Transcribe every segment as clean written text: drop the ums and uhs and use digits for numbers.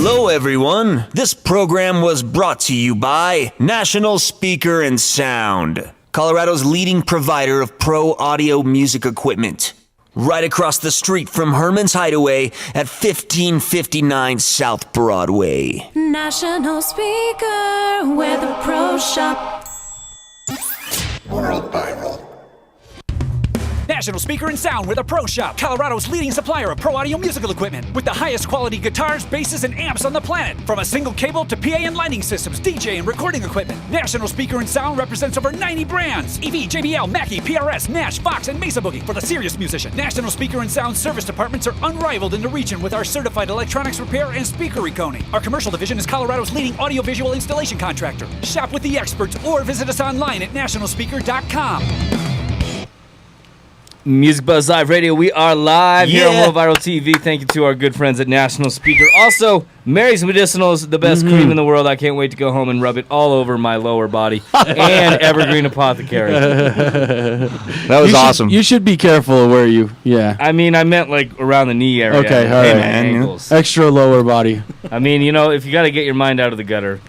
Hello, everyone. This program was brought to you by National Speaker and Sound, Colorado's leading provider of pro audio music equipment. Right across the street from Herman's Hideaway at 1559 South Broadway. National Speaker, where the pros shop. World Viral. National Speaker and Sound with a Pro Shop, Colorado's leading supplier of pro audio musical equipment with the highest quality guitars, basses, and amps on the planet. From a single cable to PA and lighting systems, DJ and recording equipment, National Speaker and Sound represents over 90 brands. EV, JBL, Mackie, PRS, Nash, Fox, and Mesa Boogie for the serious musician. National Speaker and Sound service departments are unrivaled in the region with our certified electronics repair and speaker reconing. Our commercial division is Colorado's leading audiovisual installation contractor. Shop with the experts or visit us online at nationalspeaker.com. Music Buzz Live Radio. We are live here on World Viral TV. Thank you to our good friends at National Speaker. Also, Mary's Medicinals, the best cream in the world. I can't wait to go home and rub it all over my lower body. And Evergreen Apothecary. That was awesome. You should be careful where you, I mean, I meant like around the knee area. Okay, all right. Ankles. Extra lower body. I mean, if you got to get your mind out of the gutter,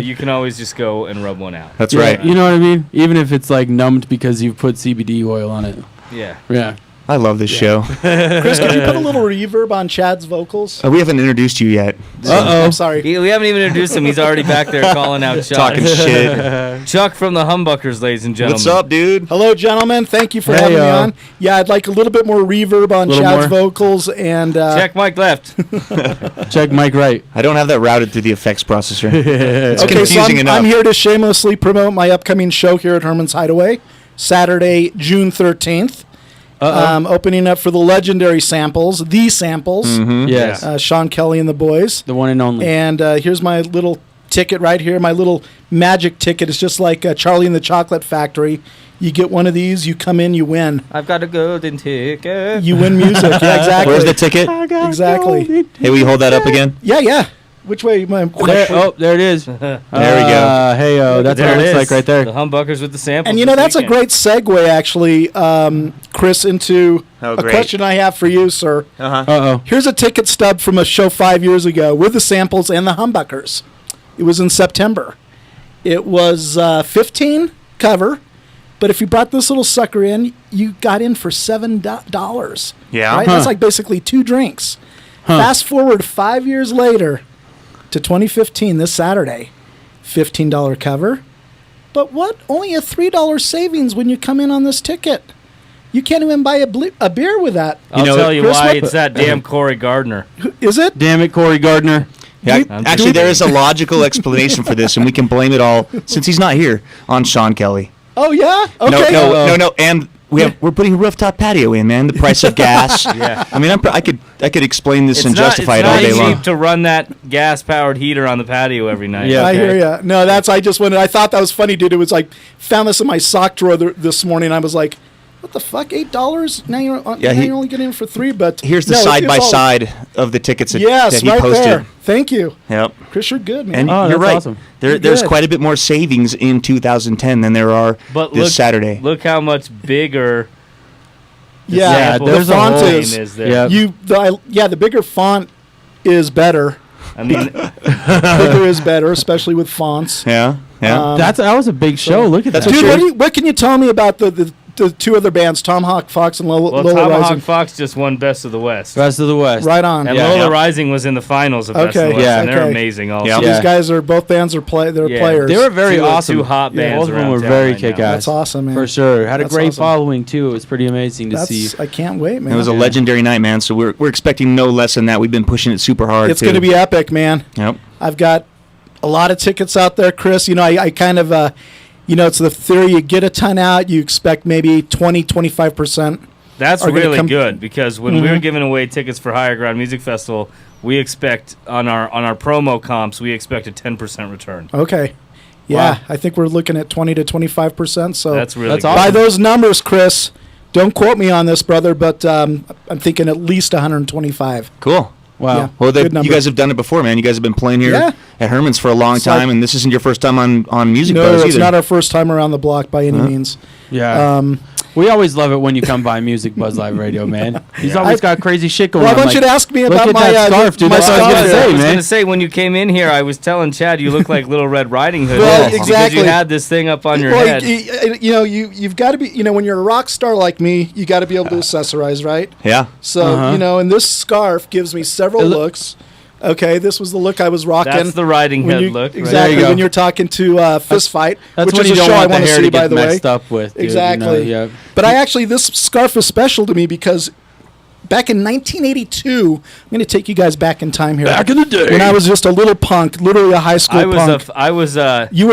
you can always just go and rub one out. That's right. You know what I mean? Even if it's like numbed because you've put CBD oil on it. Yeah. I love this show. Chris, could you put a little reverb on Chad's vocals? We haven't introduced you yet. I'm sorry. We haven't even introduced him. He's already back there calling out Chuck. Talking shit. Chuck from the Humbuckers, ladies and gentlemen. What's up, dude? Hello, gentlemen. Thank you for having me on. Yeah, I'd like a little bit more reverb on Chad's vocals. And check mic left. Check mic right. I don't have that routed through the effects processor. It's confusing enough. I'm here to shamelessly promote my upcoming show here at Herman's Hideaway, Saturday, June 13th. Opening up for the legendary Samples, The Samples. Mm-hmm. Yes. Sean Kelly and the boys. The one and only. And here's my little ticket right here. My little magic ticket. It's just like Charlie and the Chocolate Factory. You get one of these, you come in, you win. I've got a golden ticket. You win music. Yeah, exactly. Where's the ticket? Exactly. Hey, will you hold that up again? Yeah. Which way? There it is. There we go. Hey, that's what it looks like right there. The Humbuckers with the samples. And that's a great segue, actually, Chris, into a question I have for you, sir. Here's a ticket stub from a show 5 years ago with the Samples and the Humbuckers. It was in September. It was 15 cover, but if you brought this little sucker in, you got in for $7. Yeah. Right? That's like basically 2 drinks. Fast forward 5 years later to 2015, this Saturday, $15 cover. But what? Only a $3 savings when you come in on this ticket. You can't even buy a beer with that. I'll tell you why. It's that damn Corey Gardner. Is it? Damn it, Corey Gardner. Yeah, actually, there is a logical explanation for this, and we can blame it all, since he's not here, on Sean Kelly. Oh, yeah? Okay. No. And we're putting a rooftop patio in, man. The price of gas. Yeah. I mean, I could explain this and justify it all day long. It's not cheap to run that gas-powered heater on the patio every night. Yeah, I hear you. No, I just wanted. I thought that was funny, dude. It was like, found this in my sock drawer this morning. I was like, what the fuck, $8? Now you're only getting in for $3. But here's the side-by-side of the tickets that he right posted. There. Thank you. Yep. Chris, you're good, man. And you're right. Awesome. There's quite a bit more savings in 2010 than there are this Saturday. Look how much bigger. The font is there. The bigger font is better. I mean, bigger is better, especially with fonts. Yeah. That was a big show. Look at that. Dude, what can you tell me about the 2 other bands, Tomahawk Fox and Lola Rising? Tomahawk Fox just won Best of the West. Best of the West. Right on. And Lola Rising was in the finals of Best of the West, and they're amazing also. So these guys both bands are players. They were very awesome. 2 hot bands. Both of them were very kick-ass. That's awesome, man. For sure. Had a great following, too. It was pretty amazing to see. I can't wait, man. It was a legendary night, man, so we're expecting no less than that. We've been pushing it super hard. It's going to be epic, man. Yep. I've got a lot of tickets out there, Chris. I kind of... it's the theory, you get a ton out, you expect maybe 20-25%. That's really good, because when we were giving away tickets for Higher Ground Music Festival, we expect on our promo comps, we expect a 10% return. Okay. Yeah, wow. I think we're looking at 20 to 25%. So that's good. By those numbers, Chris, don't quote me on this, brother, but I'm thinking at least 125. Cool. Wow. Yeah, well, you guys have done it before, man. You guys have been playing here at Herman's for a long time, and this isn't your first time on Music Buzz either. No, it's not our first time around the block by any means. Yeah. We always love it when you come by Music Buzz Live Radio, man. He's always got crazy shit going Well, on. I want you to ask me about look my at that scarf, dude. my That's what I was scarf. gonna say, I was man. going to say, when you came in here, I was telling Chad you look like Little Red Riding Hood. Well, Because exactly. you had this thing up on your Well, head. you know, you've got to be, you know, when you're a rock star like me, you got to be able to accessorize, right? Yeah. So, you know, and this scarf gives me several looks. Okay, this was the look I was rocking. That's the riding when head you- look. Right? Exactly, There you go. when you're talking to Fist Fight, That's which when is you a don't show I want the want to hair see, to by get the way. messed up with. Dude, Exactly. You know, yeah. But I actually, this scarf is special to me because back in 1982, I'm going to take you guys back in time here. Back in the day. when I was just a little punk, literally a high school punk. You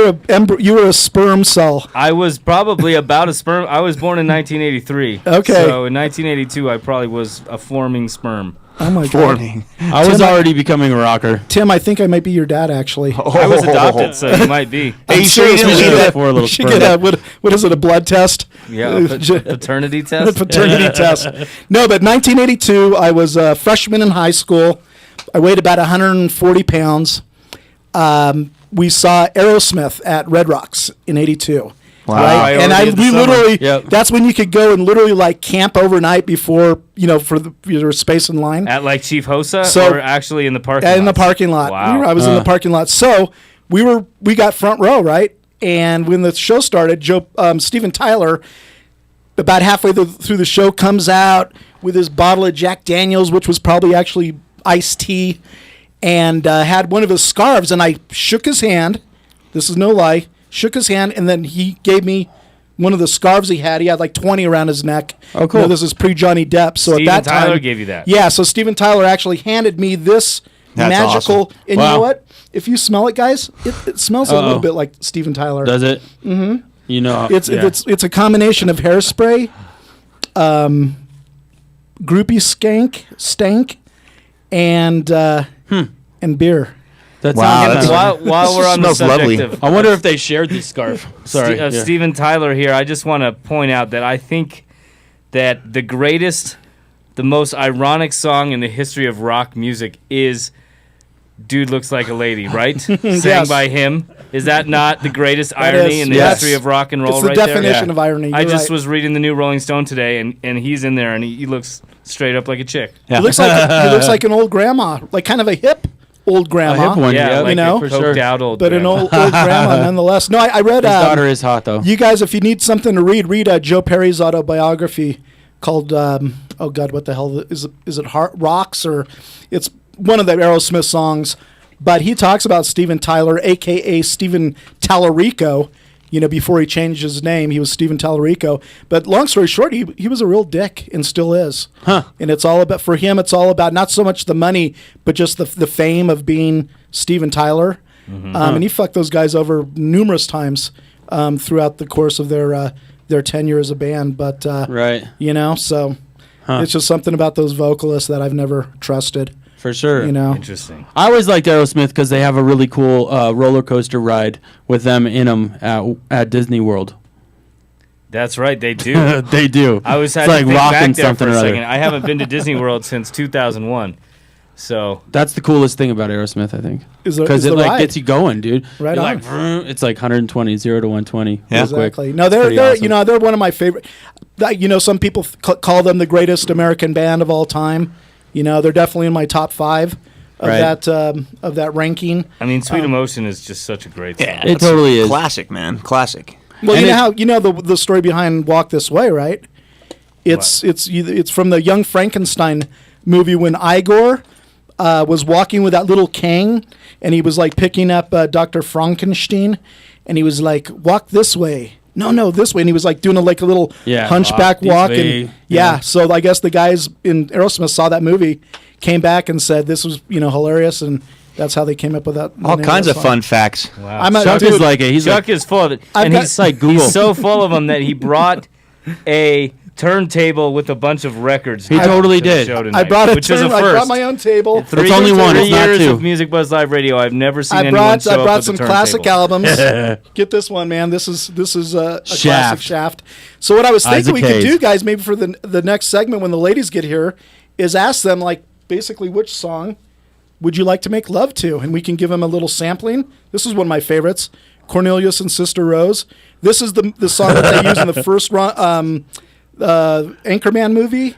were a sperm cell. I was probably about a sperm. I was born in 1983. Okay. So in 1982, I probably was a forming sperm. Oh my Forming. god! I was Tim, already becoming a rocker. Tim, I think I might be your dad actually. I was adopted, so you might be. Hey, you sure you didn't leave that? For a little You should sperm. get a, what is it? A blood test? Yeah, a paternity test. Paternity test. No, but 1982, I was a freshman in high school. I weighed about 140 pounds. We saw Aerosmith at Red Rocks in '82. Wow. Right? And Priority of the we summer. literally, Yep. that's when you could go and literally like camp overnight before, you know, for your space in line. At like Chief Hosa, So- or actually in the parking In the lots? parking lot. Wow. I was in the parking lot. So we got front row, right? And when the show started, Steven Tyler, about halfway through the show, comes out with his bottle of Jack Daniels, which was probably actually iced tea, and had one of his scarves. And I shook his hand. This is no lie. Shook his hand, and then he gave me one of the scarves he had. He had like 20 around his neck. Oh, cool. You know, this is pre-Johnny Depp. So Steven at that time, Tyler gave you that. Yeah, so Steven Tyler actually handed me this That's magical. awesome. And you know what? If you smell it, guys, it smells a little bit like Steven Tyler. Does it? Mm-hmm. You know, It's a combination of hairspray, groupie stank, and beer. That's Wow, that's- While we're on the Smells subject lovely. of I wonder if they shared this scarf. Sorry. Yeah. Steven Tyler here, I just want to point out that I think that the greatest, the most ironic song in the history of rock music is "Dude Looks Like a Lady," right? Sang Yes. by him. Is that not the greatest That irony is, in the yes. history of rock and roll? It's the right definition there? of irony. I You're just right. was reading the new Rolling Stone today, and he's in there, and he looks straight up like a chick. He looks like an old grandma, like kind of a hip old grandma. A hip one, Yeah, yeah, like you know, a for coked sure. out old, but an grandma. old grandma nonetheless. No, I read. His daughter is hot though. You guys, if you need something to read Joe Perry's autobiography called oh God, what the hell is it? Heart Rocks, or it's one of the Aerosmith songs. But he talks about Steven Tyler, aka Steven Tallarico. You know, before he changed his name, he was Steven Tallarico. But long story short, he was a real dick and still is. Huh. And it's all about, for him, it's all about not so much the money, but just the fame of being Steven Tyler. And he fucked those guys over numerous times throughout the course of their tenure as a band. But, Right. you know, so it's just something about those vocalists that I've never trusted. For sure. You know, Interesting. I always liked Aerosmith because they have a really cool roller coaster ride with them in them at Disney World. That's right, they do. They do. I was It's had like to think rocking back there something for or a other. second. I haven't been to Disney World since 2001. So That's the coolest thing about Aerosmith, I think, is because it the like ride. gets you going, dude. Right You're on. like, vroom, it's like 120, 0 to 120. Yeah. real quick. Exactly. No, It's they're pretty awesome. you know, they're one of my favorite. You know, some people call them the greatest American band of all time. You know, they're definitely in my top 5 of Right. that ranking. I mean, Sweet Emotion is just such a great song. Yeah, It that's totally is. Classic, man. Classic. Well, And you know you know the story behind Walk This Way, right? It's from the Young Frankenstein movie when Igor was walking with that little cane, and he was like picking up Dr. Frankenstein, and he was like, "Walk this way." No, this way. And he was like doing a little hunchback walk. this way. And yeah, so I guess the guys in Aerosmith saw that movie, came back and said this was, hilarious, and that's how they came up with that. the All name kinds that of song. fun facts. Wow. I'm a Chuck dude, is like it. He's Chuck like, is full of it. I've And got- he's like Google. He's so full of them that he brought a turntable with a bunch of records. He totally to the did. show I tonight, brought which is a I brought first. my own table. Three, It's only one, three it's not years two. of Music Buzz Live Radio. I've never seen I anyone brought show up brought with some a classic turntable. albums. Get this one, man. This is a classic Shaft. Shaft. So what I was thinking Isaac we could Hayes. do, guys, maybe for the next segment when the ladies get here, is ask them basically which song would you like to make love to, and we can give them a little sampling. This is one of my favorites, Cornelius and Sister Rose. This is the song that they use in the first Anchorman movie.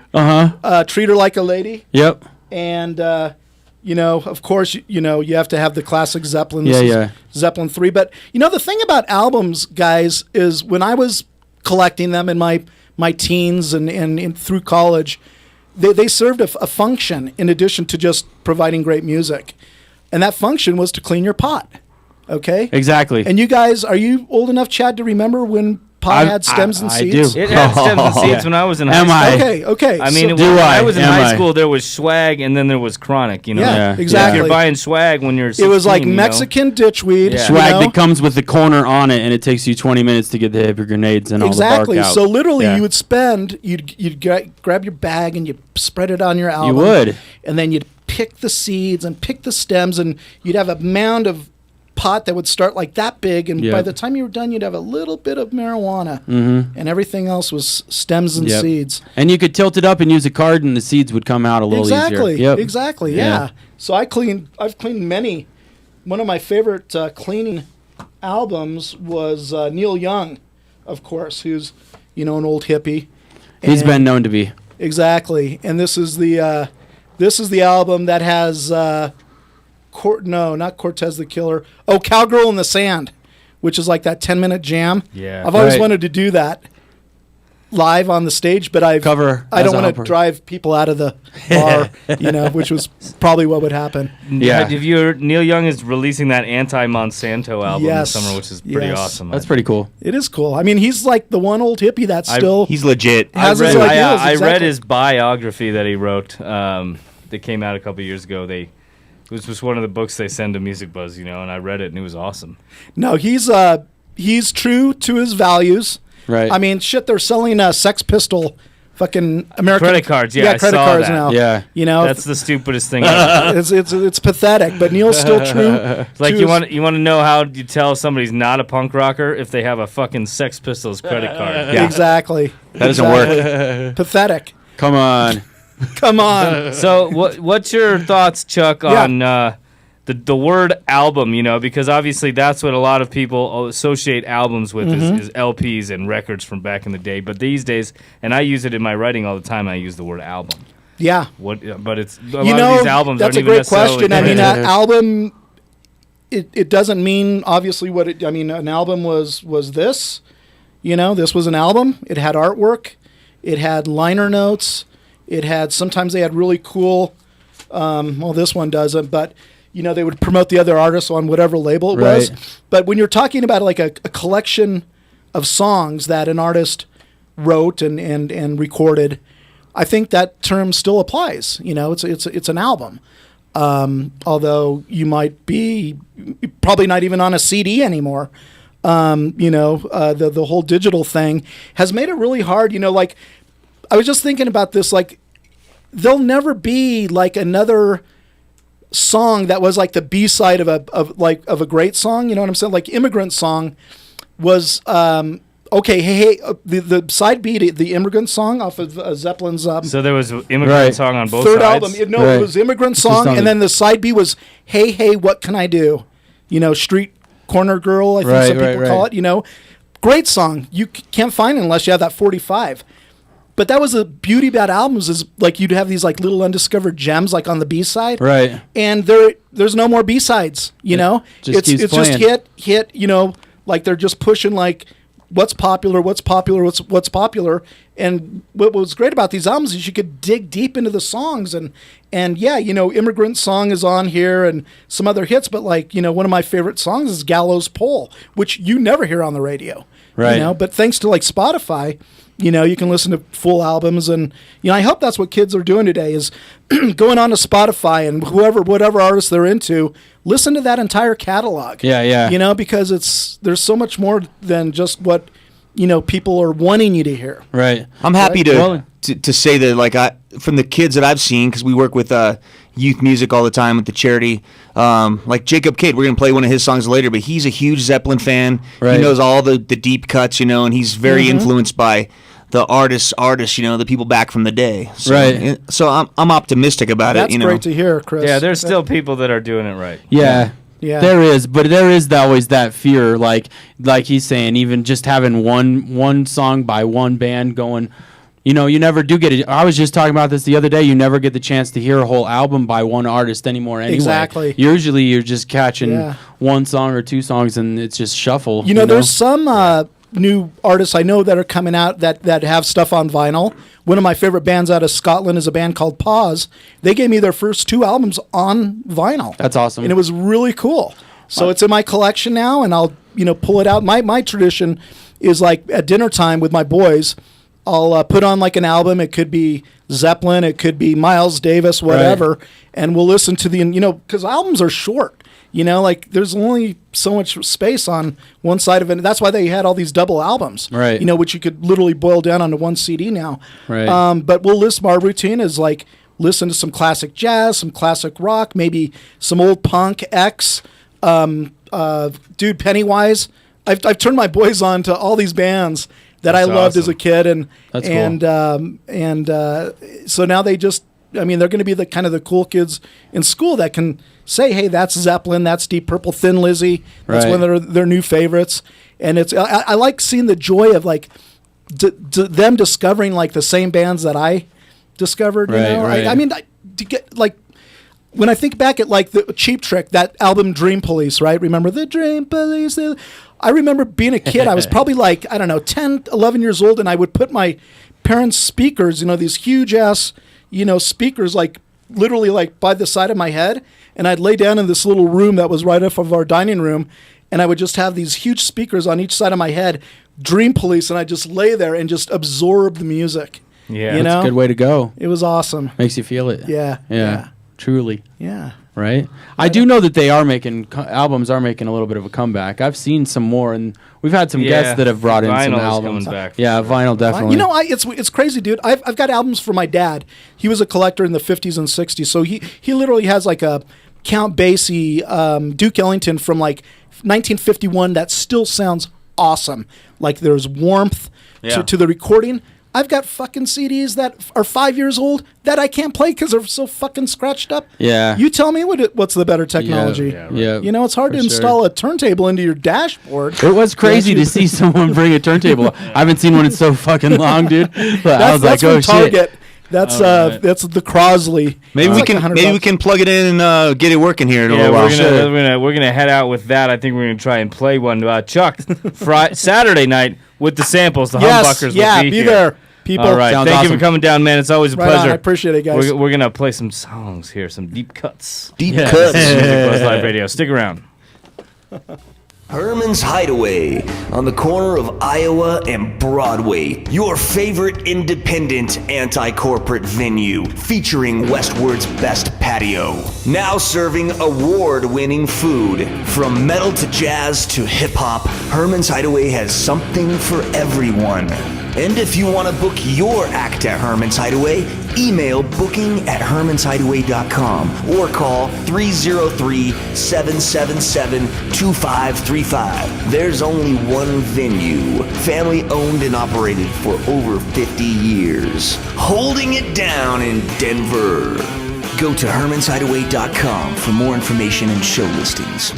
Treat Her Like a Lady. Yep. And of course, you have to have the classic Zeppelin. Zeppelin 3. But the thing about albums, guys, is when I was collecting them in my teens and through college, they served a function in addition to just providing great music, and that function was to clean your pot. Okay. Exactly. And you guys, are you old enough, Chad, to remember when pot had stems and seeds? It had stems and seeds when I was in high school. Okay. I mean, when I was in high school, there was swag and then there was chronic, Yeah, exactly. If you're buying swag when you're 16, it was like Mexican ditchweed. Yeah. Swag that comes with the corner on it, and it takes you 20 minutes to get the heavy grenades and all the bark out. So literally, you'd grab your bag and you'd spread it on your album. You would. And then you'd pick the seeds and pick the stems, and you'd have a mound of pot that would start like that big, and by the time you were done, you'd have a little bit of marijuana, and everything else was stems and seeds. And you could tilt it up and use a card, and the seeds would come out a little easier. Exactly. Yeah. So I've cleaned many. One of my favorite cleaning albums was Neil Young, of course, who's an old hippie. He's been known to be. Exactly, and this is the album that has. Not Cortez the Killer. Oh, Cowgirl in the Sand, which is like that 10-minute jam. Yeah. I've always wanted to do that live on the stage, but I don't want to drive people out of the bar, which was probably what would happen. Yeah. Neil Young is releasing that Anti-Monsanto album this summer, which is pretty awesome. That's pretty cool. It is cool. I mean, he's like the one old hippie that's still... He's legit. I read his biography that he wrote that came out a couple years ago. It was just one of the books they send to Music Buzz, and I read it, and it was awesome. No, he's true to his values. Right. I mean, shit, they're selling Sex Pistol fucking American... Credit cards, I credit saw cards that. now. Yeah. That's the stupidest thing ever. It's pathetic, but Neil's still true. Like, you want to know how you tell somebody's not a punk rocker? If they have a fucking Sex Pistols credit card. Yeah. Exactly. That doesn't work. Pathetic. Come on. Come on. So what's your thoughts, Chuck, on the word album, because obviously that's what a lot of people associate albums with is LPs and records from back in the day. But these days, and I use it in my writing all the time, I use the word album. Yeah. But it's a lot of these albums that's aren't a even great question. I mean, an album, it doesn't mean obviously an album was this. This was an album. It had artwork. It had liner notes. Sometimes they had really cool, this one doesn't, but, they would promote the other artists on whatever label it was. But when you're talking about like a collection of songs that an artist wrote and recorded, I think that term still applies. It's an album. Although you might be probably not even on a CD anymore. The whole digital thing has made it really hard, like, I was just thinking about this, like, there'll never be like another song that was like the B-side of a great song. You know what I'm saying? Like Immigrant Song was the side B to the Immigrant Song off of Zeppelin's. So there was Immigrant Song on both third sides. Album. It was Immigrant Song, and then the side B was Hey, What Can I Do? Street corner girl. I think some people call it. Great song. You can't find it unless you have that 45. But that was the beauty about albums is like you'd have these like little undiscovered gems like on the B side, right? And there's no more B sides, it's just hit, like they're just pushing like what's popular. And what was great about these albums is you could dig deep into the songs and Immigrant Song is on here and some other hits, but like one of my favorite songs is Gallows Pole, which you never hear on the radio, right? But thanks to like Spotify. You can listen to full albums, and I hope that's what kids are doing today is going on to Spotify and whatever artist they're into, listen to that entire catalog. Yeah. Because there's so much more than just what people are wanting you to hear. Right. I'm happy to say that like from the kids that I've seen, because we work with youth music all the time with the charity. Like Jacob Kidd, we're gonna play one of his songs later, but he's a huge Zeppelin fan. Right. He knows all the deep cuts, and he's very influenced by the artists, the people back from the day. So, right. So I'm optimistic about That's it. That's great to hear, Chris. Yeah, there's still people that are doing it right. Yeah. There is, but there is always that fear, like he's saying, even just having one song by one band going You know, you never do get it. I was just talking about this the other day. You never get the chance to hear a whole album by one artist anymore anyway. Exactly. Usually you're just catching one song or two songs and it's just shuffle. You know, there's some new artists I know that are coming out that have stuff on vinyl. One of my favorite bands out of Scotland is a band called Pause. They gave me their first 2 albums on vinyl. That's awesome. And it was really cool. So it's in my collection now, and I'll, pull it out. My tradition is like at dinner time with my boys, I'll put on like an album. It could be Zeppelin, it could be Miles Davis, whatever, and we'll listen to the, because albums are short. Like there's only so much space on one side of it. That's why they had all these double albums, right? Which you could literally boil down onto one CD now. Right. But we'll listen. Our routine is like listen to some classic jazz, some classic rock, maybe some old punk, X, dude, Pennywise. I've turned my boys on to all these bands that I loved as a kid, and so now they just. I mean, they're going to be the kind of the cool kids in school that can say, "Hey, that's Zeppelin, that's Deep Purple, Thin Lizzy." That's one of their new favorites, and it's I like seeing the joy of like them discovering like the same bands that I discovered. I mean, to get like when I think back at like the Cheap Trick, that album Dream Police, right? Remember the Dream Police? I remember being a kid. I was probably like 10, 11 years old, and I would put my parents' speakers, these huge ass. Speakers like literally like by the side of my head, and I'd lay down in this little room that was right off of our dining room, and I would just have these huge speakers on each side of my head, Dream Police, and I'd just lay there and just absorb the music. Yeah, that's a good way to go. It was awesome. Makes you feel it. Yeah. Truly. Yeah. Right? I do know that they are albums are making a little bit of a comeback. I've seen some more, and we've had some guests that have brought in some albums. Coming back vinyl definitely. It's crazy, dude. I've got albums for my dad. He was a collector in the 50s and 60s, so he literally has like a Count Basie, Duke Ellington from like 1951 that still sounds awesome. Like there's warmth to the recording. I've got fucking CDs that are 5 years old that I can't play because they're so fucking scratched up. Yeah. You tell me what's the better technology. Yeah. It's hard to install a turntable into your dashboard. It was crazy to see someone bring a turntable. I haven't seen one in so fucking long, dude. But I was like, oh shit. That's the Crosley. Maybe we can plug it in and get it working here in a little while. We're gonna head out with that. I think we're gonna try and play one. Chuck, Saturday night with the samples. The Humbuckers will be here. There, people. All right, thank you for coming down, man. It's always a pleasure. I appreciate it, guys. We're gonna play some songs here, some deep cuts. Deep cuts. Music Buzz Live Radio. Stick around. Herman's Hideaway on the corner of Iowa and Broadway. Your favorite independent anti-corporate venue featuring Westward's best patio. Now serving award-winning food. From metal to jazz to hip-hop, Herman's Hideaway has something for everyone. And if you want to book your act at Herman's Hideaway, email booking@hermanshideaway.com or call 303-777-2535. There's only one venue, family owned and operated for over 50 years. Holding it down in Denver. Go to hermanshideaway.com for more information and show listings.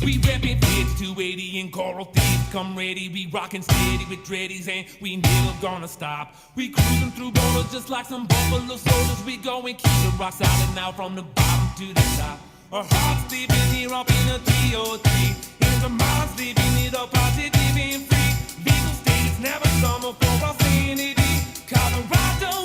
We rep Stepping fit 280 and coral thieves. Come ready, we rockin' steady with dreadies, and we never gonna stop. We cruising through borders just like some buffalo soldiers. We go and keep the rocks out and out from the bottom to the top. Our hearts sleeping here up in a 303. And the minds living it up positive and free. Legal states never summer for our sanity. Colorado